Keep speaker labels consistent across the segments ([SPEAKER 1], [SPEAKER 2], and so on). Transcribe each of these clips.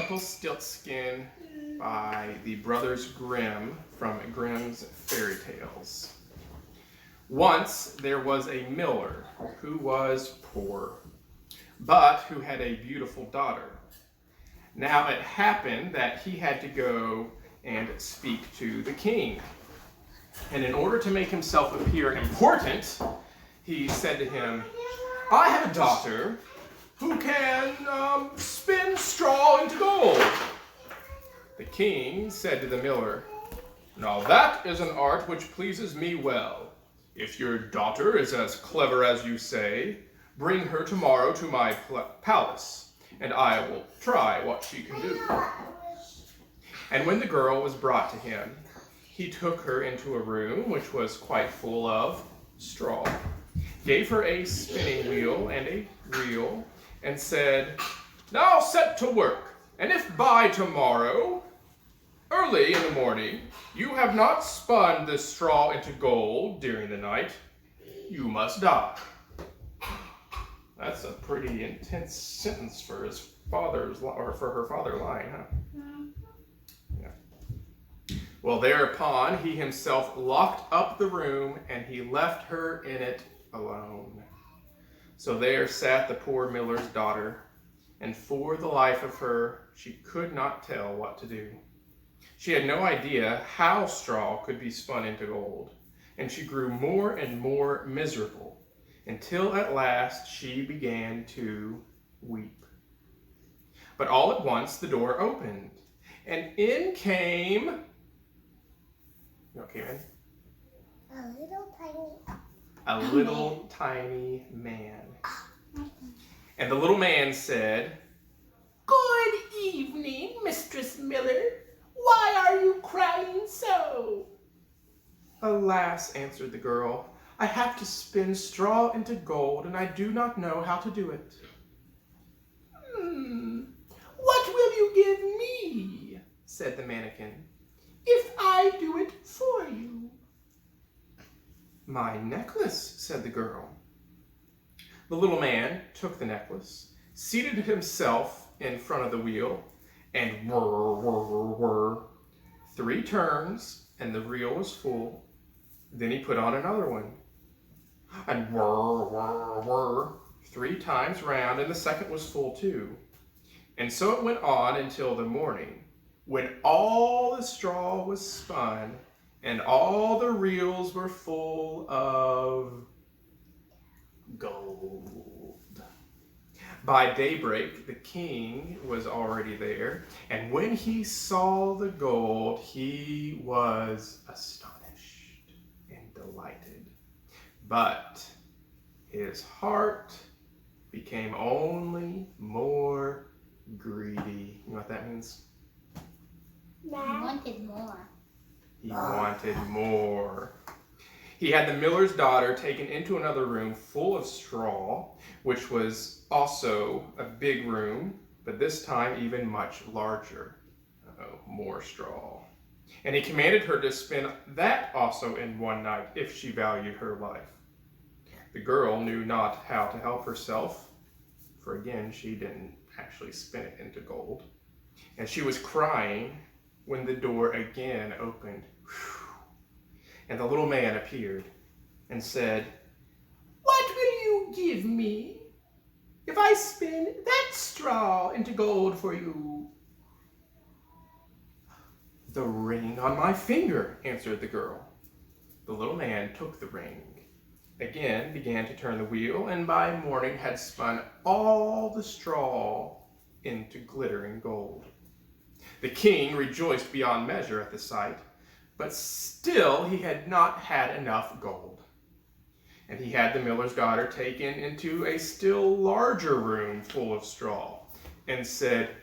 [SPEAKER 1] Rumpelstiltskin by the Brothers Grimm from Grimm's Fairy Tales. Once there was a miller who was poor, but who had a beautiful daughter. Now it happened that he had to go and speak to the king. And in order to make himself appear important, he said to him, "I have a daughter who can spin straw into gold." The king said to the miller, "Now that is an art which pleases me well. If your daughter is as clever as you say, bring her tomorrow to my palace, and I will try what she can do." And when the girl was brought to him, he took her into a room which was quite full of straw, gave her a spinning wheel and a reel, and said, "Now set to work, and if by tomorrow, early in the morning, you have not spun this straw into gold during the night, you must die." That's a pretty intense sentence for his father's or for her father lying, huh? Yeah. Well, thereupon he himself locked up the room, and he left her in it alone. So there sat the poor miller's daughter, and for the life of her, she could not tell what to do. She had no idea how straw could be spun into gold, and she grew more and more miserable, until at last she began to weep. But all at once the door opened, and in came... You know what came in? A little tiny man. And the little man said, "Good evening, Mistress Miller. Why are you crying so?" "Alas," answered the girl, "I have to spin straw into gold, and I do not know how to do it." "What will you give me," said the mannequin, "if I do it for you?" "My necklace," said the girl. The little man took the necklace, seated himself in front of the wheel, and whir, whir, whir, whir, 3 turns, and the reel was full. Then he put on another one, and whir, whir, whir, 3 times round, and the second was full too. And so it went on until the morning, when all the straw was spun, and all the reels were full of gold. By daybreak, the king was already there, and when he saw the gold, he was astonished and delighted. But his heart became only more greedy. You know what that means?
[SPEAKER 2] He wanted more.
[SPEAKER 1] He wanted more. He had the miller's daughter taken into another room full of straw, which was also a big room, but this time even much larger. More straw. And he commanded her to spin that also in one night, if she valued her life. The girl knew not how to help herself, for again, she didn't actually spin it into gold. And she was crying when the door again opened. And the little man appeared and said, "What will you give me if I spin that straw into gold for you?" "The ring on my finger," answered the girl. The little man took the ring, again began to turn the wheel, and by morning had spun all the straw into glittering gold. The king rejoiced beyond measure at the sight, but still he had not had enough gold. And he had the miller's daughter taken into a still larger room full of straw, and said,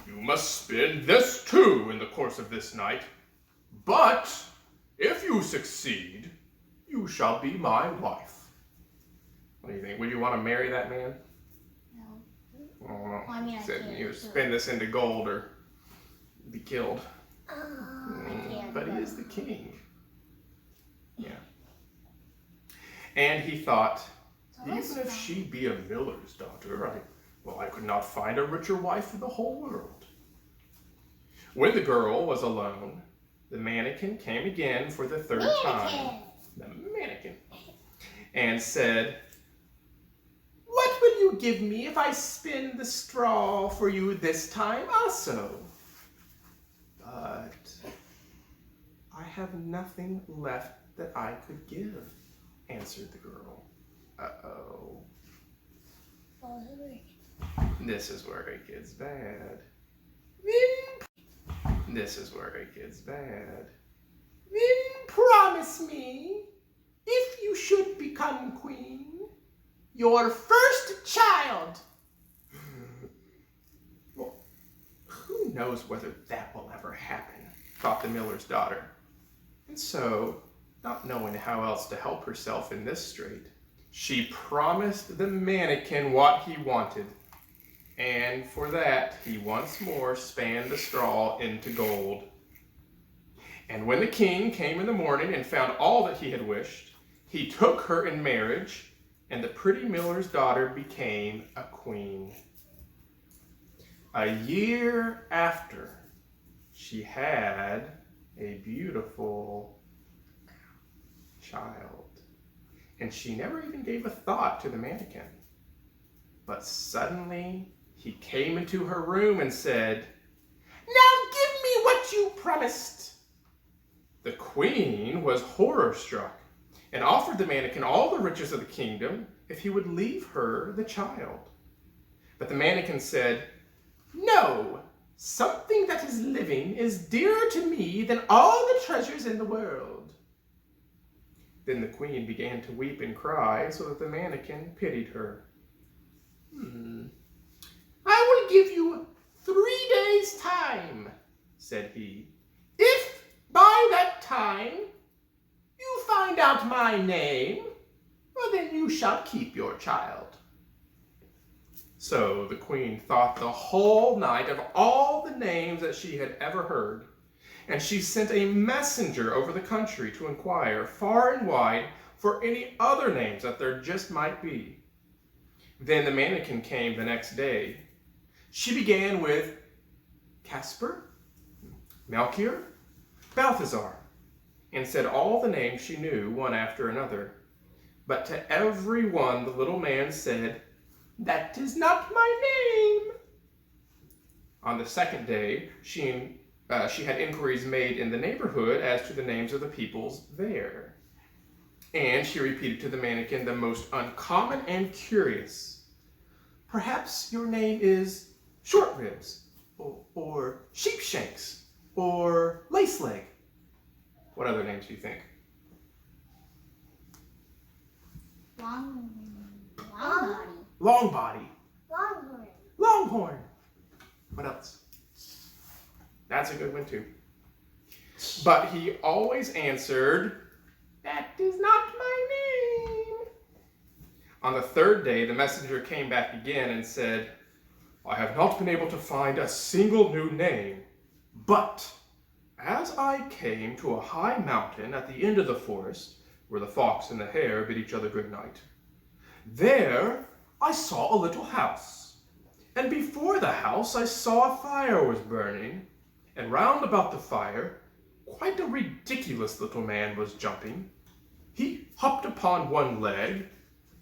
[SPEAKER 1] "You must spin this too in the course of this night, but if you succeed, you shall be my wife." What do you think? Would you want to marry that man?
[SPEAKER 2] No.
[SPEAKER 1] Oh,
[SPEAKER 2] I mean, I
[SPEAKER 1] said
[SPEAKER 2] can't
[SPEAKER 1] you
[SPEAKER 2] do
[SPEAKER 1] spin this into gold or be killed.
[SPEAKER 2] I can't.
[SPEAKER 1] But he is the king. Yeah. And he thought, even if she be a miller's daughter, I could not find a richer wife in the whole world. When the girl was alone, the mannequin came again for the third time. The mannequin. And said, "What will you give me if I spin the straw for you this time also?" "But I have nothing left that I could give," answered the girl. Uh-oh. This is where it gets bad. This is where it gets bad. "Then promise me, if you should become queen, your first child." Well, who knows whether that will ever happen, thought the miller's daughter. And so, not knowing how else to help herself in this strait, she promised the mannequin what he wanted. And for that, he once more span the straw into gold. And when the king came in the morning and found all that he had wished, he took her in marriage, and the pretty miller's daughter became a queen. A year after, she had a beautiful child. And she never even gave a thought to the mannequin. But suddenly, he came into her room and said, "Now give me what you promised." The queen was horror-struck and offered the mannequin all the riches of the kingdom if he would leave her the child. But the mannequin said, "No, something that is living is dearer to me than all the treasures in the world." Then the queen began to weep and cry so that the mannequin pitied her. "I will give you 3 days' time," said he. "If by that time you find out my name, well, then you shall keep your child." So the queen thought the whole night of all the names that she had ever heard, and she sent a messenger over the country to inquire far and wide for any other names that there just might be. Then the mannequin came the next day. She began with Casper, Melchior, Balthazar, and said all the names she knew one after another. But to every one the little man said, "That is not my name." On the second day, she had inquiries made in the neighborhood as to the names of the peoples there. And she repeated to the mannequin the most uncommon and curious. "Perhaps your name is Short Ribs, or Sheepshanks, or Lace Leg." What other names do you think?
[SPEAKER 2] Longhorn.
[SPEAKER 1] Long Body.
[SPEAKER 2] Longhorn.
[SPEAKER 1] Longhorn. What else? That's a good one too. But he always answered, "That is not my name." On the third day, the messenger came back again and said, "I have not been able to find a single new name, but as I came to a high mountain at the end of the forest, where the fox and the hare bid each other good night, there I saw a little house, and before the house I saw a fire was burning, and round about the fire quite a ridiculous little man was jumping. He hopped upon one leg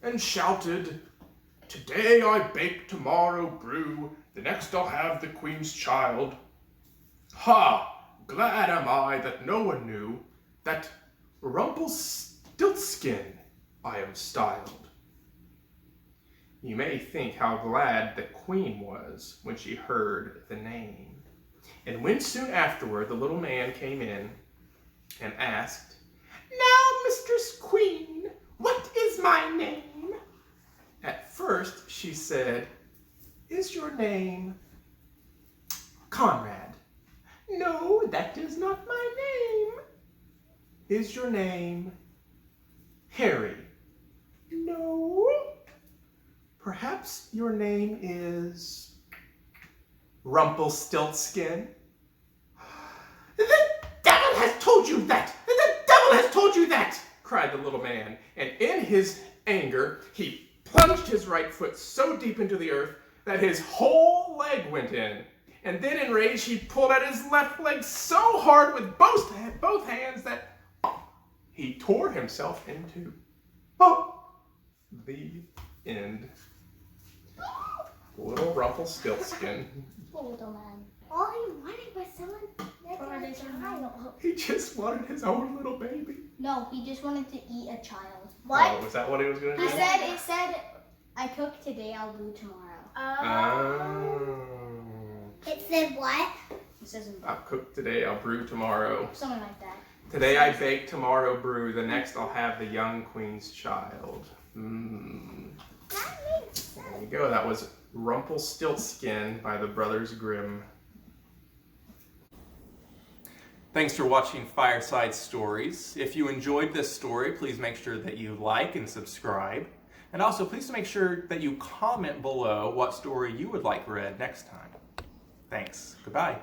[SPEAKER 1] and shouted, 'Today I bake, tomorrow brew, the next I'll have the queen's child. Ha! Glad am I that no one knew that Rumpelstiltskin I am styled.'" You may think how glad the queen was when she heard the name. And when soon afterward the little man came in and asked, "Now, Mistress Queen, what is my name?" At first she said, "Is your name Conrad?" "No, that is not my name." "Is your name Harry?" "No." "Perhaps your name is Rumpelstiltskin?" "The devil has told you that! The devil has told you that!" cried the little man, and in his anger he plunged his right foot so deep into the earth that his whole leg went in, And then in rage, he pulled at his left leg so hard with both hands that he tore himself in two. Oh, the end. Little Rumpelstiltskin.
[SPEAKER 2] Poor little man. All he wanted was someone that was a child.
[SPEAKER 1] He just wanted his own little baby.
[SPEAKER 2] No, he just wanted to eat a child.
[SPEAKER 1] Oh, was that what he was going to do?
[SPEAKER 2] It said, I cook today, I'll brew tomorrow. It said what? It says
[SPEAKER 1] I'll cook today, I'll brew tomorrow.
[SPEAKER 2] something like that.
[SPEAKER 1] Today I bake, tomorrow brew. The next I'll have the young queen's child.
[SPEAKER 2] That makes sense.
[SPEAKER 1] There you go. That was Rumpelstiltskin by the Brothers Grimm. Thanks for watching Fireside Stories. If you enjoyed this story, please make sure that you like and subscribe. And also, please make sure that you comment below what story you would like read next time. Thanks. Goodbye.